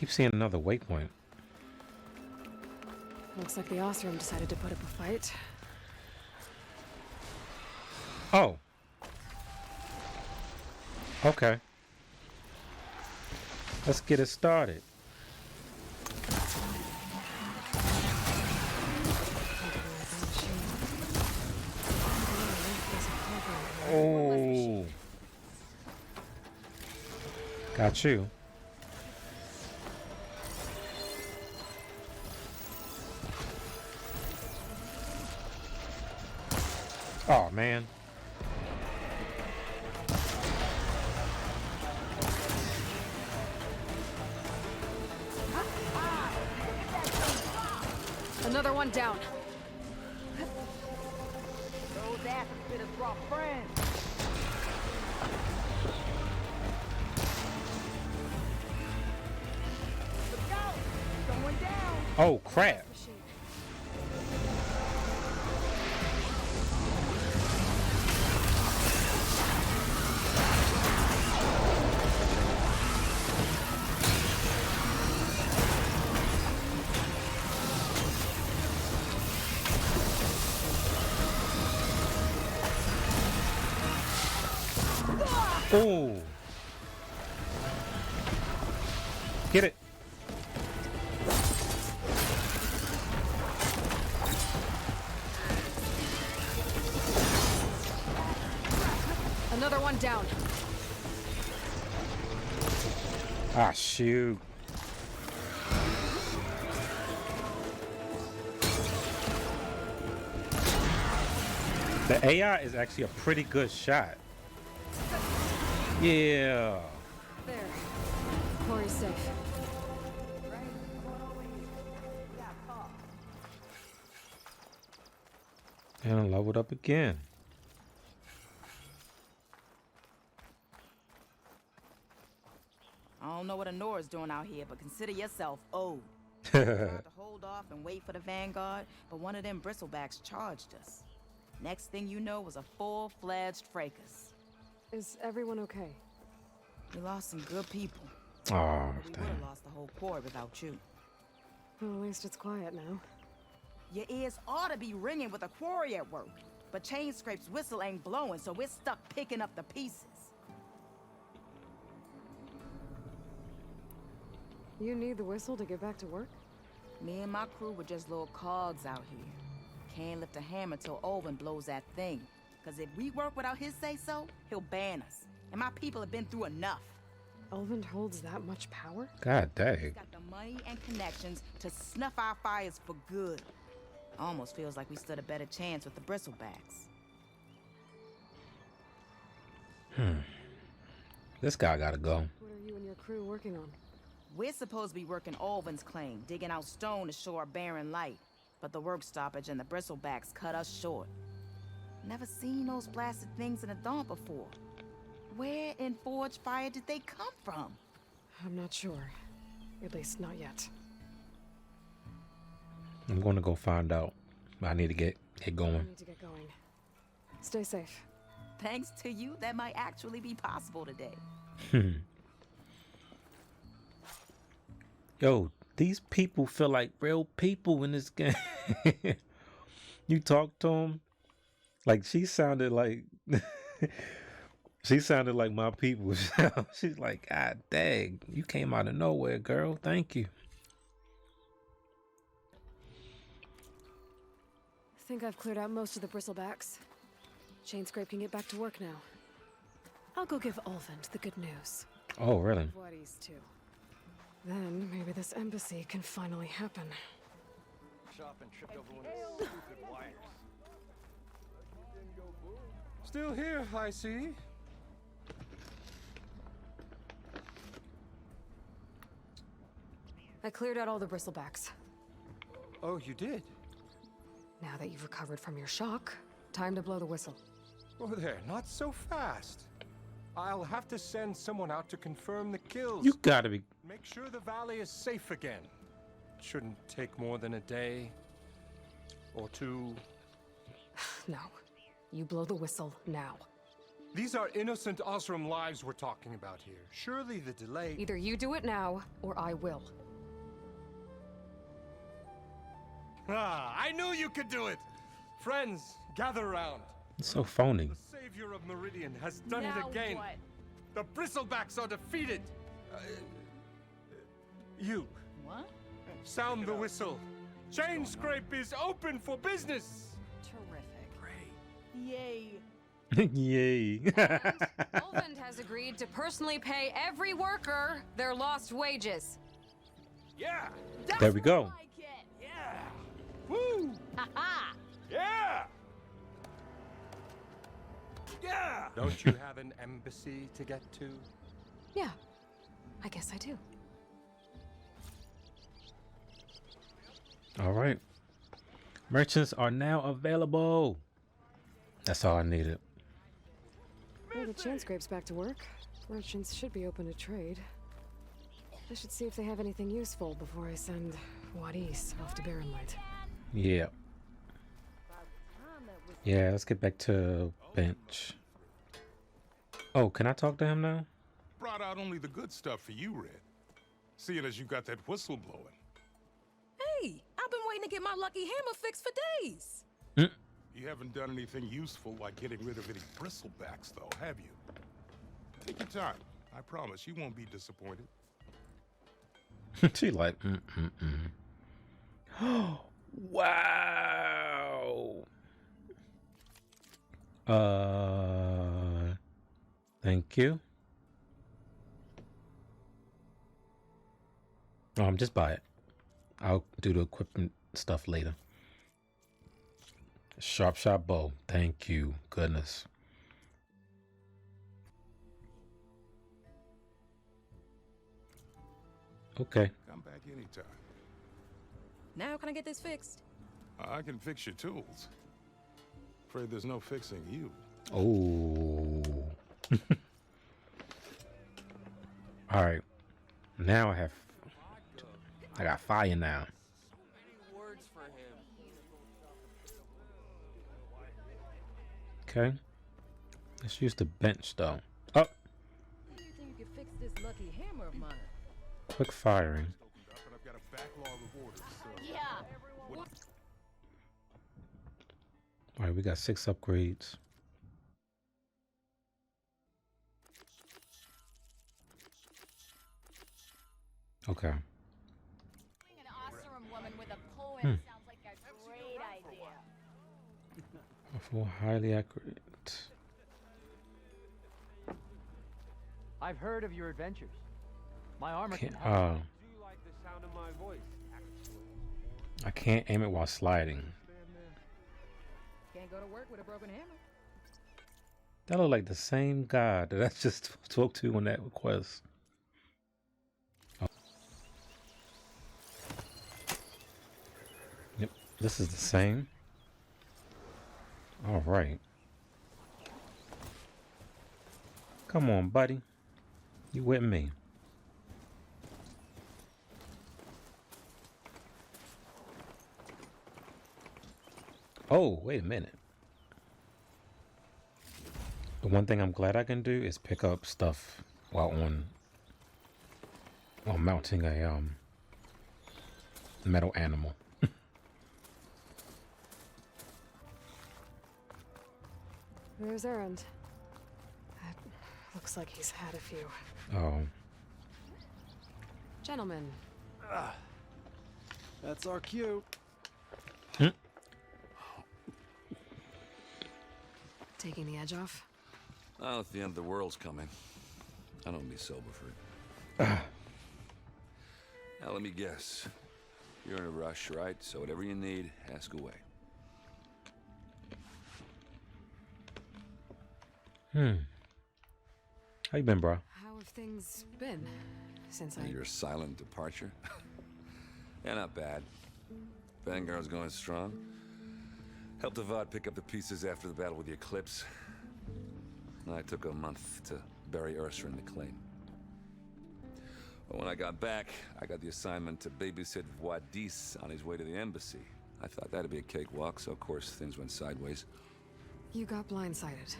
Keep seeing another waypoint. Looks like the Ostrom decided to put up a fight. Oh. Okay. Let's get it started. Oh. Got you. Oh, man. Another one down. Those asses bit us brought friends. Look out! Someone down! Oh, crap. Oh. Get it. Another one down. Ah, shoot. The AI is actually a pretty good shot. Yeah. There. Corey's safe. And leveled up again. I don't know what Honora's doing out here, but consider yourself old. Tried to hold off and wait for the Vanguard, but one of them bristlebacks charged us. Next thing you know was a full-fledged fracas. Is everyone okay? We lost some good people. Oh, But we would damn. have lost the whole quarry without you. Well, at least it's quiet now. Your ears ought to be ringing with a quarry at work. But Chain Scrape's whistle ain't blowing, so we're stuck picking up the pieces. You need the whistle to get back to work? Me and my crew were just little cogs out here. Can't lift a hammer till Olvin blows that thing. Cause if we work without his say-so, he'll ban us. And my people have been through enough. Elvin holds that much power? God dang. He's got the money and connections to snuff our fires for good. Almost feels like we stood a better chance with the bristlebacks. This guy gotta go. What are you and your crew working on? We're supposed to be working Olvin's claim, digging out stone to show our barren light. But the work stoppage and the bristlebacks cut us short. Never seen those blasted things in the dawn before. Where in Forge Fire did they come from? I'm not sure. At least not yet. I'm gonna go find out. I need to get I going. need to get going. Stay safe. Thanks to you, that might actually be possible today. Yo, these people feel like real people in this game. You talk to them, like she sounded like she sounded like my people. She's like, God dang, you came out of nowhere, girl. Thank you. I think I've cleared out most of the bristlebacks. Chain Scrape can get back to work now. I'll go give Olvin the good news. Oh, really? Voorhees too. Then maybe this embassy can finally happen. Shop and tripped over one of those stupid wires. Still here, I see. I cleared out all the bristlebacks. Oh, you did? Now that you've recovered from your shock, time to blow the whistle. Oh, there, not so fast. I'll have to send someone out to confirm the kills. You gotta be. Make sure the valley is safe again. Shouldn't take more than a day or two. No. You blow the whistle now. These are innocent Osram lives we're talking about here. Surely the delay... Either you do it now, or I will. Ah, I knew you could do it! Friends, gather around. It's so phony. The savior of Meridian has done Now it again. what? The Bristlebacks are defeated. You, What? sound the whistle. Chain Scrape is open for business. Terrific. Yay. Yay. Olvend has agreed to personally pay every worker their lost wages. Yeah, There we go. Like it. yeah. Woo! Ha-ha. Yeah! Yeah! Don't you have an embassy to get to? Yeah, I guess I do. All right. Merchants are now available. That's all I needed. Well, the chain scrape's back to work. Merchants should be open to trade. I should see if they have anything useful before I send Wadis off to Barren Light. Yeah. Yeah, let's get back to bench. Oh, can I talk to him now? Brought out only the good stuff for you, Red. Seeing as you got that whistle blowing. Hey, I've been waiting to get my lucky hammer fixed for days. You haven't done anything useful like getting rid of any bristlebacks, though, have you? Take your time. I promise you won't be disappointed. She like, wow. Thank you. Just buy it. I'll do the equipment stuff later. Sharp shot bow. Thank you. Goodness. Okay. Come back anytime. Now can I get this fixed? I can fix your tools. Afraid there's no fixing you. Oh. All right. Now I got fire now. Okay. Let's use the bench though. Oh, Do you think you could fix this lucky hammer of mine? quick firing. But I've got a backlog of orders, so... Yeah. All right, we got 6 upgrades. Okay. An Osram woman with a poem sounds like a great idea. For highly accurate. I've heard of your adventures. My armor can Can't, help. uh, Do you like the sound of my voice, actually? I can't aim it while sliding. Can't go to work with a broken hammer. That look like the same guy that I just spoke to on that request. Oh. Yep, this is the same. All right. Come on, buddy. You with me? Oh, wait a minute. The one thing I'm glad I can do is pick up stuff while mounting a metal animal. There's Errand. That looks like he's had a few. Oh, Gentlemen, That's our cue. taking the edge off? Well, if the end of the world's coming, I don't be sober for it. Now, let me guess. You're in a rush, right? So whatever you need, ask away. how you been, bro? How have things been since I... Your silent departure? Yeah, not bad. Vanguard's going strong. Helped Avad pick up the pieces after the battle with the Eclipse. I took a month to bury Ursa in the claim. But when I got back, I got the assignment to babysit Wadis on his way to the embassy. I thought that'd be a cakewalk, so of course things went sideways. You got blindsided.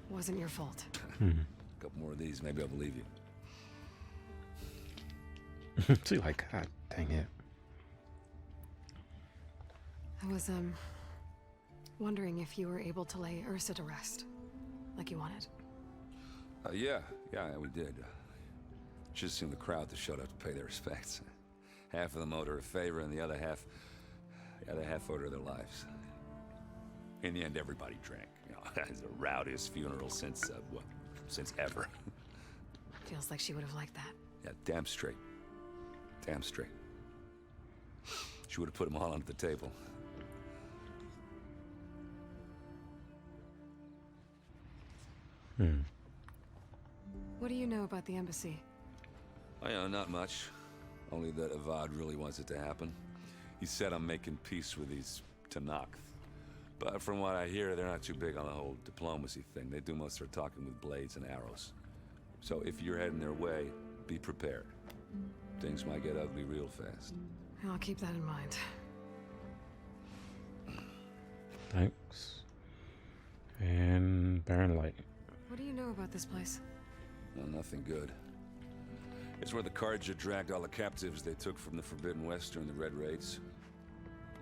Wasn't your fault. A couple more of these, maybe I'll believe you. She like, God dang it. I was, wondering if you were able to lay Ursa to rest, like you wanted. Yeah, we did. Just seemed the crowd that showed up to pay their respects. Half of them owed her a favor, and the other half owed her their lives. In the end, everybody drank. You know, it's the rowdiest funeral since ever. Feels like she would have liked that. Yeah, damn straight. Damn straight. She would have put them all onto the table. What do you know about the embassy? I know not much. Only that Avad really wants it to happen. He said I'm making peace with these Tanakh. But from what I hear, they're not too big on the whole diplomacy thing. They do most of their talking with blades and arrows. So if you're heading their way, be prepared. Things might get ugly real fast. I'll keep that in mind. Thanks. And Barren Light. What do you know about this place? No, nothing good. It's where the Carja dragged all the captives they took from the Forbidden West during the Red Raids.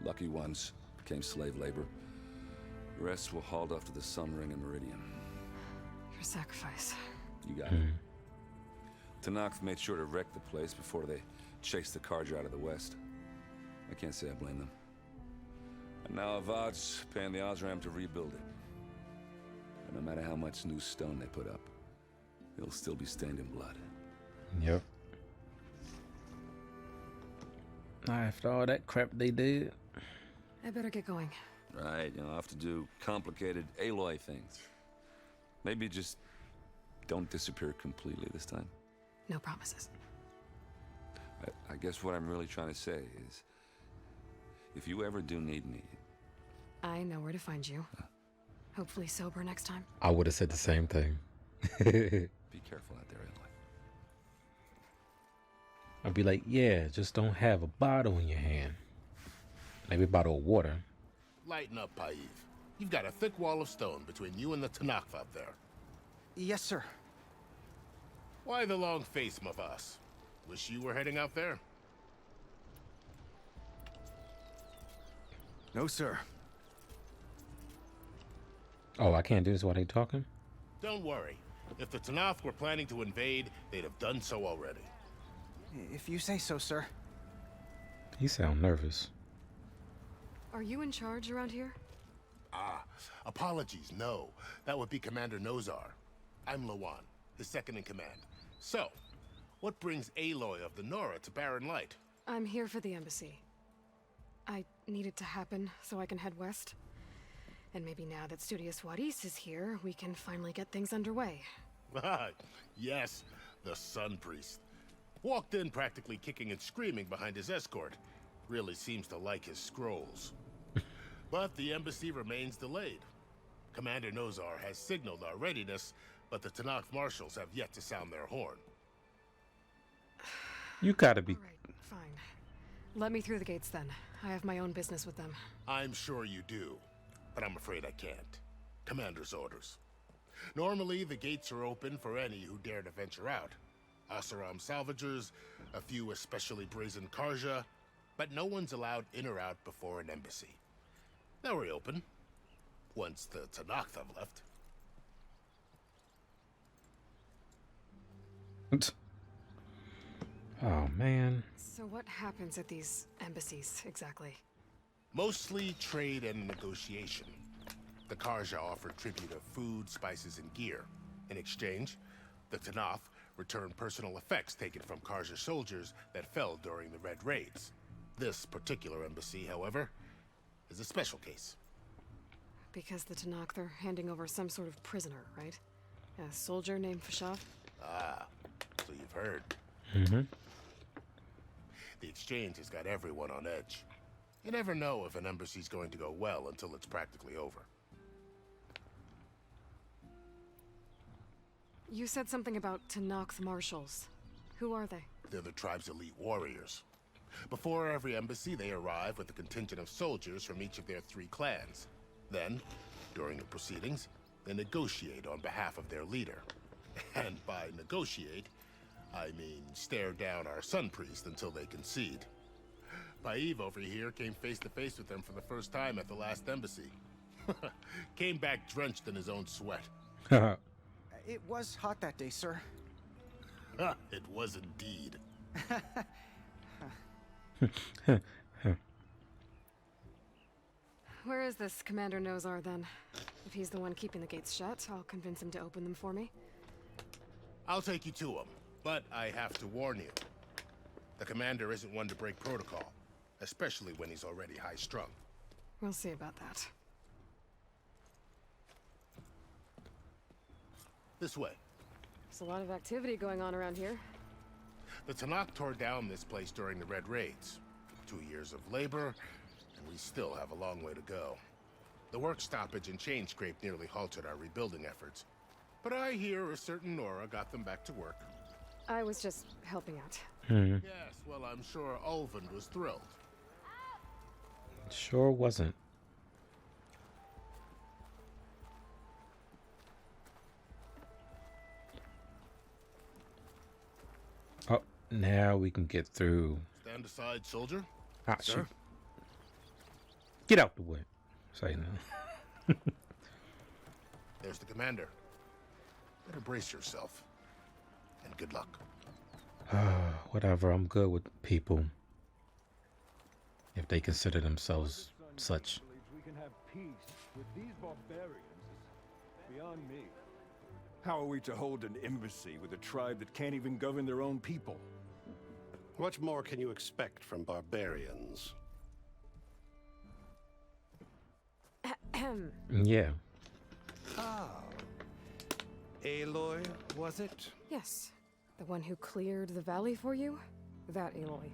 Lucky ones became slave labor. The rest were hauled off to the Sun Ring and Meridian. Your sacrifice. You got it. Tanakh made sure to wreck the place before they chased the Carja out of the West. I can't say I blame them. And now Avad's paying the Osram to rebuild it. And no matter how much new stone they put up, it'll still be stained in blood. Yep. After all that crap they did. I better get going. Right, I'll have to do complicated Aloy things. Maybe just don't disappear completely this time. No promises. I guess what I'm really trying to say is, if you ever do need me... I know where to find you. Hopefully sober next time. I would have said the same thing. Be careful out there, Aloy. I'd be like, yeah, just don't have a bottle in your hand. Maybe a bottle of water. Lighten up, Paiv. You've got a thick wall of stone between you and the Tanakh up there. Yes, sir. Why the long face, Mavas? Wish you were heading out there? No, sir. Oh, I can't do this while they talking? Don't worry. If the Tanakh were planning to invade, they'd have done so already. If you say so, sir. He sound nervous. Are you in charge around here? Ah, apologies, no. That would be Commander Nozar. I'm Lawan, his second in command. So, what brings Aloy of the Nora to Barren Light? I'm here for the embassy. I need it to happen so I can head west. And maybe now that Studious Wadis is here, we can finally get things underway. Yes, the Sun Priest. Walked in practically kicking and screaming behind his escort. Really seems to like his scrolls. But the embassy remains delayed. Commander Nozar has signaled our readiness, but the Tanakh marshals have yet to sound their horn. You gotta be... All right, fine. Let me through the gates then. I have my own business with them. I'm sure you do, but I'm afraid I can't. Commander's orders. Normally, the gates are open for any who dare to venture out. Asaram salvagers, a few especially brazen Karja, but no one's allowed in or out before an embassy. Now we're open, once the Tanakh have left. Oh, man. So what happens at these embassies, exactly? Mostly trade and negotiation. The Karja offer tribute of food, spices, and gear. In exchange, the Tanakh return personal effects taken from Karja soldiers that fell during the Red Raids. This particular embassy, however, is a special case. Because the Tanakh, they're handing over some sort of prisoner, right? A soldier named Fashav? Ah, so you've heard. Mm-hmm. The exchange has got everyone on edge. You never know if an embassy's going to go well until it's practically over. You said something about Tanakh marshals. Who are they? They're the tribe's elite warriors. Before every embassy, they arrive with a contingent of soldiers from each of their 3 clans. Then, during the proceedings, and negotiate on behalf of their leader. And by negotiate, I mean stare down our Sun Priest until they concede. Paiv over here came face to face with them for the first time at the last embassy. Came back drenched in his own sweat. It was hot that day, sir. It was indeed. Where is this Commander Nozar, then? If he's the one keeping the gates shut, I'll convince him to open them for me. I'll take you to him, but I have to warn you. The commander isn't one to break protocol, especially when he's already high-strung. We'll see about that. This way. There's a lot of activity going on around here. The Tanakh tore down this place during the Red Raids. 2 years of labor, and we still have a long way to go. The work stoppage and chain scrape nearly halted our rebuilding efforts. But I hear a certain Nora got them back to work. I was just helping out. Yes, well, I'm sure Ulvund was thrilled. Sure wasn't. Oh, now we can get through. Stand aside, soldier. Ah, Sir? shoot. Get out the way. Say no. There's the commander. Better brace yourself. And good luck. Whatever, I'm good with people. If they consider themselves such. We can have peace with these barbarians is beyond me. How are we to hold an embassy with a tribe that can't even govern their own people? What more can you expect from barbarians? Yeah. Ah. Aloy, was it? Yes. The one who cleared the valley for you? That Aloy.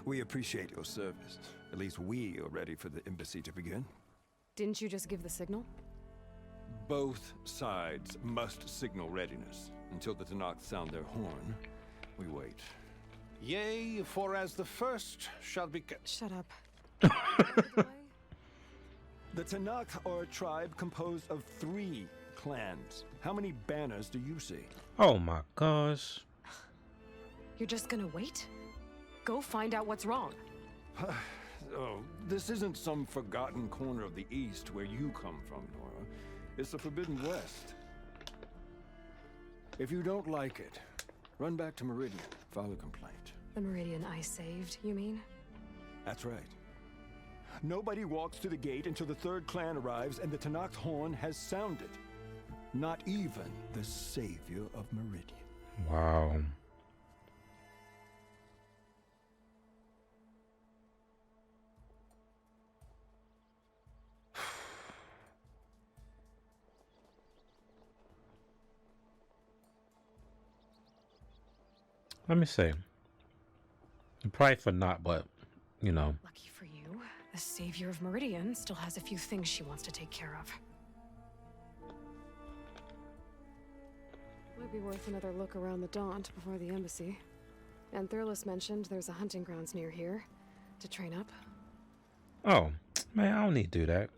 We appreciate your service. At least we are ready for the embassy to begin. Didn't you just give the signal? Both sides must signal readiness. Until the Tanakh sound their horn, we wait. Yea, for as the first shall be... Shut up. The Tanakh are a tribe composed of 3 clans. How many banners do you see? Oh my gosh. You're just gonna wait? Go find out what's wrong. Oh, this isn't some forgotten corner of the East where you come from, Nora. It's the Forbidden West. If you don't like it, run back to Meridian, file a complaint. The Meridian I saved, you mean? That's right. Nobody walks to the gate until the 3rd clan arrives and the Tanakh's horn has sounded. Not even the savior of Meridian. Wow. Let me see. Probably for not, but, you know. Lucky for you, the savior of Meridian still has a few things she wants to take care of. Might be worth another look around the Daunt before the embassy. And Thurlis mentioned there's a hunting grounds near here to train up. Oh, man, I don't need to do that.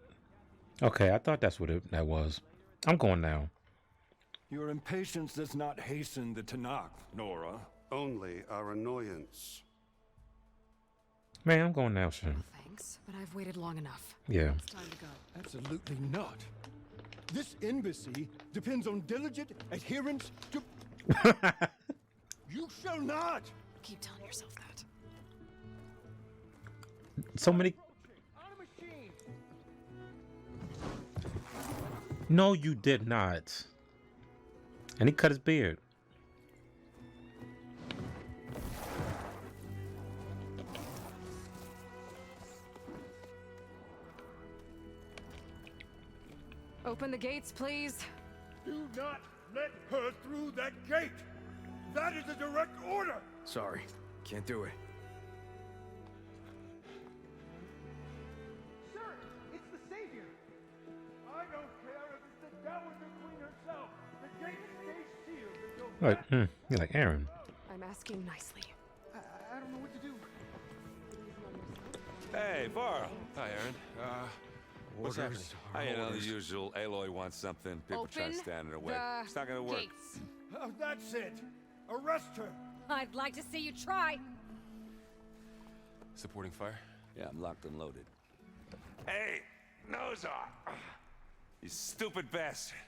Okay, I thought that's what that was. I'm going now. Your impatience does not hasten the Tanakh, Nora. Only our annoyance. Man, I'm going now, Shin. Thanks, but I've waited long enough. Yeah. It's time to go. Absolutely not. This embassy depends on diligent adherence to... You shall not! Keep telling yourself that. So many... No, you did not. And he cut his beard. Open the gates, please. Do not let her through that gate! That is a direct order! Sorry, can't do it. Sir, it's the Savior! I don't care if it's the Dowager Queen herself! The gate stays sealed until... Like, you're like Aaron. I'm asking nicely. I don't know what to do. Hey, Varl. Hi, Aaron. What's happening? You know, the usual. Aloy wants something. People try to stand in her way. It's not gonna work. Gates. Oh, that's it. Arrest her. I'd like to see you try. Supporting fire? Yeah, I'm locked and loaded. Hey, nose off! You stupid bastard.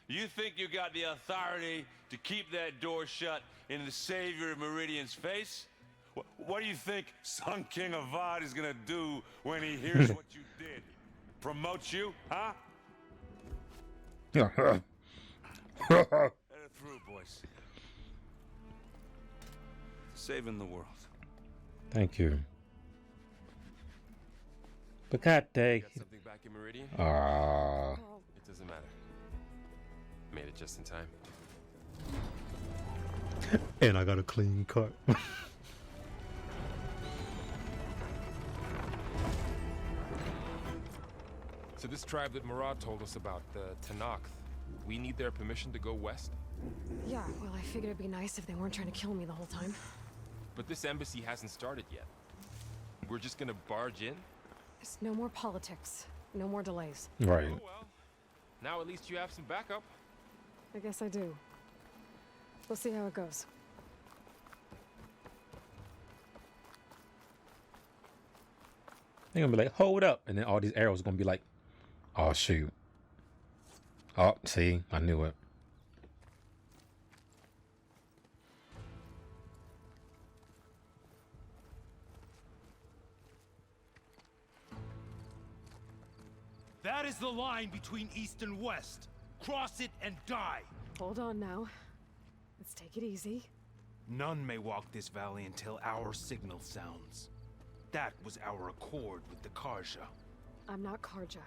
You think you got the authority to keep that door shut in the savior of Meridian's face? What do you think Sun King Avad is gonna do when he hears what you did? Promote you, huh? Let it through, boys. Saving the world. Thank you. But god dang. Got something back in Meridian? It doesn't matter. Made it just in time. And I got a clean cut. So this tribe that Murad told us about, the Tanakh, we need their permission to go west? Yeah, well, I figured it'd be nice if they weren't trying to kill me the whole time. But this embassy hasn't started yet. We're just gonna barge in? There's no more politics. No more delays. Right. Oh well. Now at least you have some backup. I guess I do. We'll see how it goes. They're gonna be like, hold up. And then all these arrows are gonna be like, oh shoot. Oh, see, I knew it. That is the line between East and West. Cross it and die. Hold on now. Let's take it easy. None may walk this valley until our signal sounds. That was our accord with the Karja. I'm not Karja.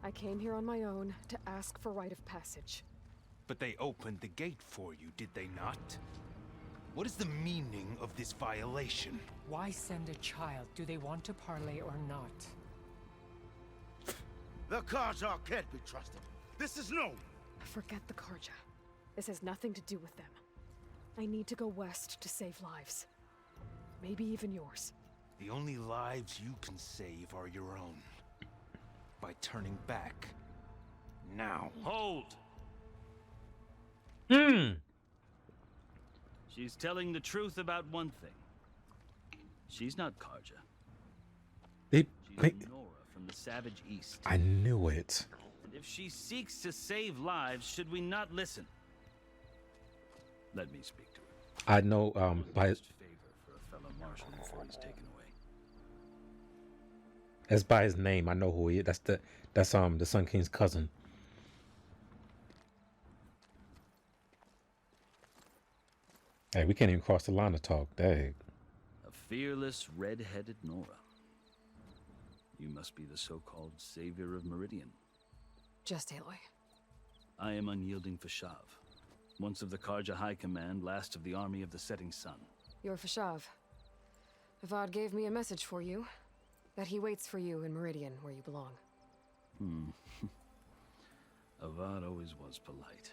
I came here on my own to ask for rite of passage. But they opened the gate for you, did they not? What is the meaning of this violation? Why send a child? Do they want to parley or not? The Karja can't be trusted. This is known. Forget the Karja. This has nothing to do with them. I need to go west to save lives. Maybe even yours. The only lives you can save are your own. By turning back. Now. Hold! She's telling the truth about one thing. She's not Karja. She's Nora from the Savage East. I knew it. And if she seeks to save lives, should we not listen? Let me speak to her. I know by his Favor for a fellow marshal before he's taken away. that's by his name. I know who he is. That's the Sun King's cousin. Hey, we can't even cross the line to talk. Dang. A fearless, red-headed Nora. You must be the so-called savior of Meridian. Just Aloy. I am unyielding Fashav. Once of the Karja High Command, last of the army of the Setting Sun. You're Fashav. Avad gave me a message for you. That he waits for you in Meridian, where you belong. Avad always was polite.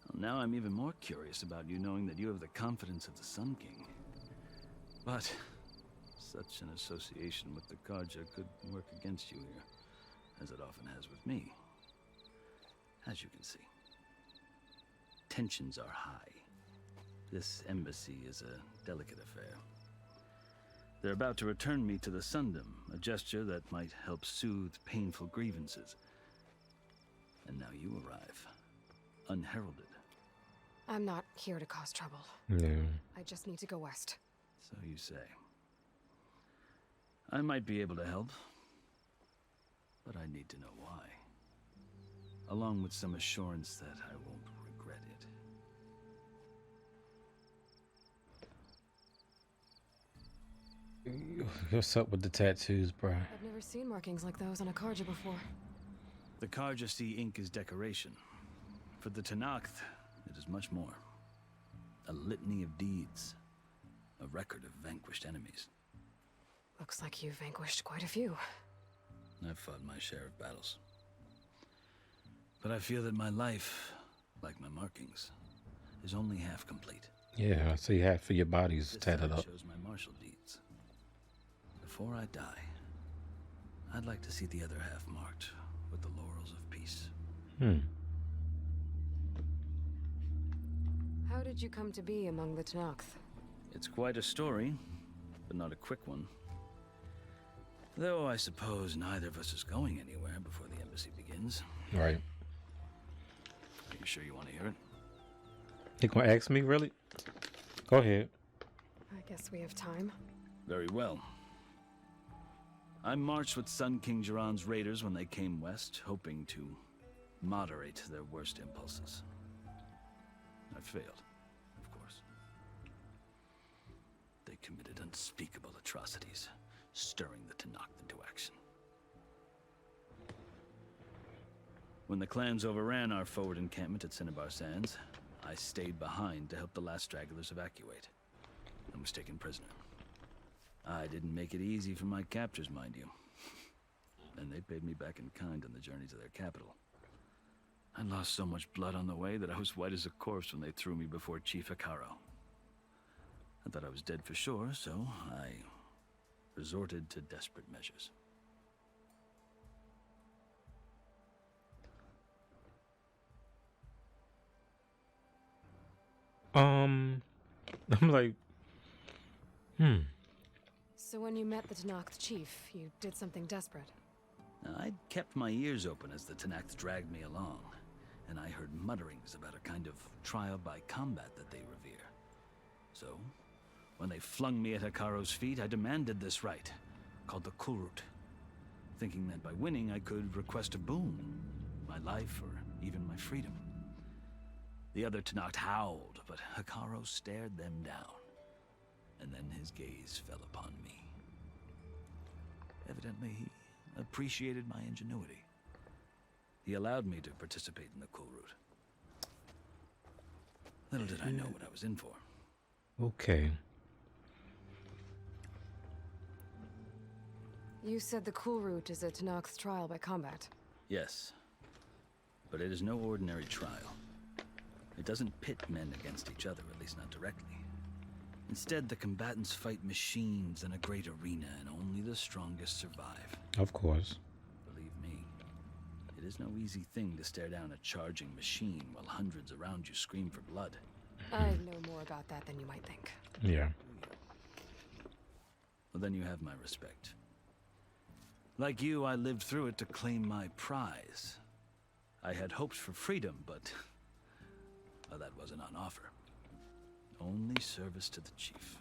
Well, now I'm even more curious about you knowing that you have the confidence of the Sun King. But such an association with the Karja could work against you here, as it often has with me. As you can see, tensions are high. This embassy is a delicate affair. They're about to return me to the Sundom, a gesture that might help soothe painful grievances. And now you arrive, unheralded. I'm not here to cause trouble. Yeah. I just need to go west. So you say. I might be able to help, but I need to know why. Along with some assurance that I won't regret it. What's up with the tattoos, bro? I've never seen markings like those on a Karja before. The Karja see ink as decoration. For the Tanakh, it is much more. A litany of deeds. A record of vanquished enemies. Looks like you've vanquished quite a few. I've fought my share of battles. But I feel that my life, like my markings, is only half complete. Yeah, I see half of your body's tatted up. Shows my martial deeds. Before I die, I'd like to see the other half marked with the laurels of peace. How did you come to be among the Tenakth? It's quite a story, but not a quick one. Though I suppose neither of us is going anywhere before the embassy begins. Right. Are you sure you want to hear it? You gonna ask me, really? Go ahead. I guess we have time. Very well. I marched with Sun King Jiran's raiders when they came west, hoping to moderate their worst impulses. I failed, of course. They committed unspeakable atrocities, stirring the Tenakth into action. When the clans overran our forward encampment at Cinnabar Sands, I stayed behind to help the last stragglers evacuate, and was taken prisoner. I didn't make it easy for my captors, mind you. And they paid me back in kind on the journey to their capital. I lost so much blood on the way that I was white as a corpse when they threw me before Chief Hekaro. I thought I was dead for sure, so I resorted to desperate measures. I'm like, So when you met the Tenakth chief, you did something desperate. I'd kept my ears open as the Tenakth dragged me along, and I heard mutterings about a kind of trial by combat that they revere. So, when they flung me at Hekaro's feet, I demanded this right, called the Kulrut, thinking that by winning I could request a boon, my life or even my freedom. The other Tenakth howled, but Hekaro stared them down, and then his gaze fell upon me. Evidently, he appreciated my ingenuity. He allowed me to participate in the Kulrut. Little did I know what I was in for. okay. You said the Kulrut is a Tenakth trial by combat. Yes, but it is no ordinary trial. It doesn't pit men against each other, at least not directly. Instead, the combatants fight machines in a great arena, and only the strongest survive. Of course. Believe me, it is no easy thing to stare down a charging machine while hundreds around you scream for blood. I know more about that than you might think. Yeah. Well, then you have my respect. Like you, I lived through it to claim my prize. I had hoped for freedom, but well, that wasn't on offer. Only service to the chief.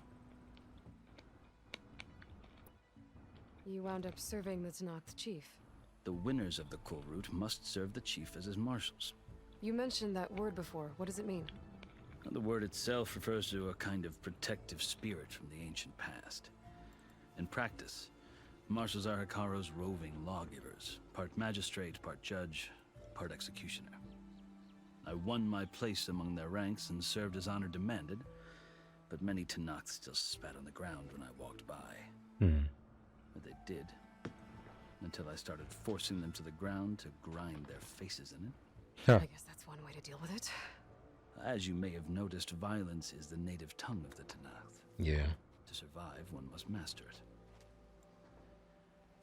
You wound up serving the Tenakth chief. The winners of the Kulrut must serve the chief as his marshals. You mentioned that word before. What does it mean? The word itself refers to a kind of protective spirit from the ancient past. In practice, marshals are Hekaro's roving lawgivers, part magistrate, part judge, part executioner. I won my place among their ranks and served as honor demanded, but many Tenakth still spat on the ground when I walked by. But they did, until I started forcing them to the ground to grind their faces in it. I guess that's one way to deal with it. As you may have noticed, violence is the native tongue of the Tenakth. Yeah. To survive, one must master it.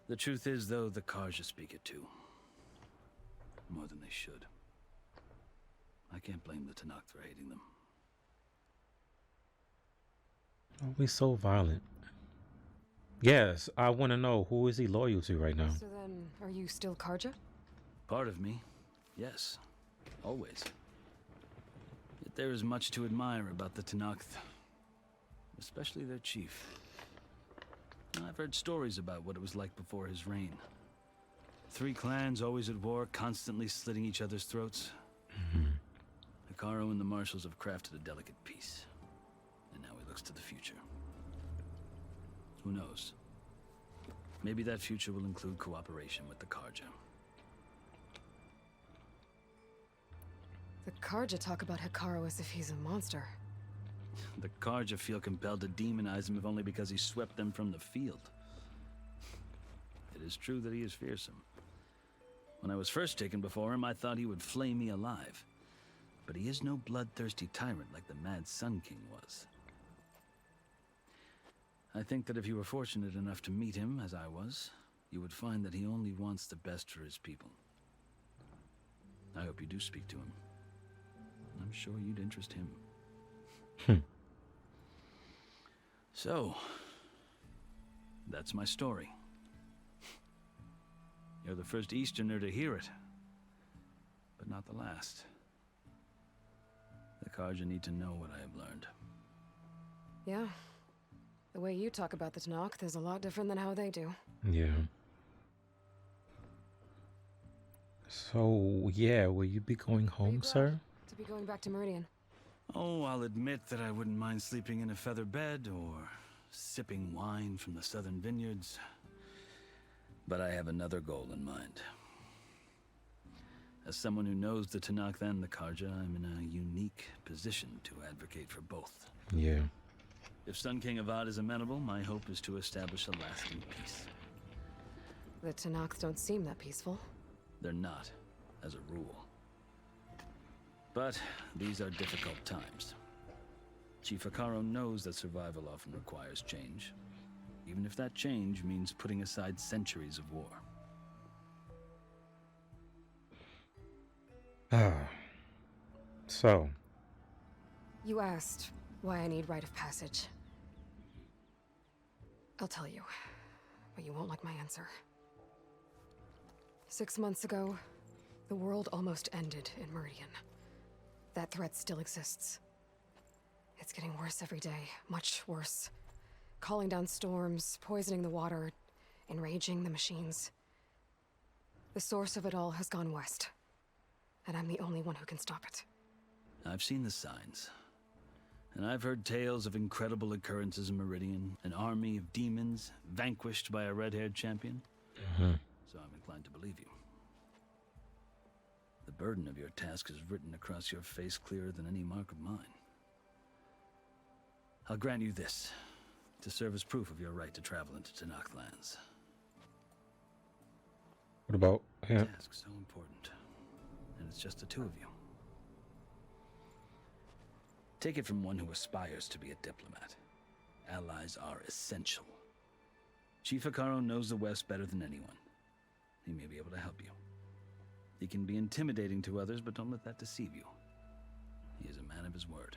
The truth is, though, the Karja speak it too. More than they should. I can't blame the Tenakth for hating them. Are we so violent? Yes, I want to know, who is he loyal to right now? So then, are you still Karja? Part of me, yes. Always. Yet there is much to admire about the Tenakth. Especially their chief. I've heard stories about what it was like before his reign. 3 clans always at war, constantly slitting each other's throats. Hekaro and the marshals have crafted a delicate peace. And now he looks to the future. Who knows? Maybe that future will include cooperation with the Karja. The Karja talk about Hekaro as if he's a monster. The Karja feel compelled to demonize him if only because he swept them from the field. It is true that he is fearsome. When I was first taken before him, I thought he would flay me alive. But he is no bloodthirsty tyrant like the Mad Sun King was. I think that if you were fortunate enough to meet him, as I was, you would find that he only wants the best for his people. I hope you do speak to him. I'm sure you'd interest him. So, that's my story. You're the first Easterner to hear it, but not the last. The Karja need to know what I have learned. Yeah. The way you talk about the Tanakh is a lot different than how they do. Yeah. So, yeah, will you be going home, sir? To be going back to Meridian. Oh, I'll admit that I wouldn't mind sleeping in a feather bed or sipping wine from the southern vineyards. But I have another goal in mind. As someone who knows the Tanakh and the Karja, I'm in a unique position to advocate for both. Yeah. If Sun King Avad is amenable, my hope is to establish a lasting peace. The Tanakh don't seem that peaceful. They're not, as a rule. But these are difficult times. Chief Akaro knows that survival often requires change, even if that change means putting aside centuries of war. So. You asked why I need rite of passage. I'll tell you, but you won't like my answer. 6 months ago, the world almost ended in Meridian. That threat still exists. It's getting worse every day, much worse. Calling down storms, poisoning the water, enraging the machines. The source of it all has gone west, and I'm the only one who can stop it. I've seen the signs. And I've heard tales of incredible occurrences in Meridian, an army of demons vanquished by a red-haired champion. So I'm inclined to believe you. The burden of your task is written across your face clearer than any mark of mine. I'll grant you this, to serve as proof of your right to travel into Tanakh lands. What about him? Task so important, and it's just the two of you. Take it from one who aspires to be a diplomat. Allies are essential. Chief Akaro knows the West better than anyone. He may be able to help you. He can be intimidating to others, but don't let that deceive you. He is a man of his word.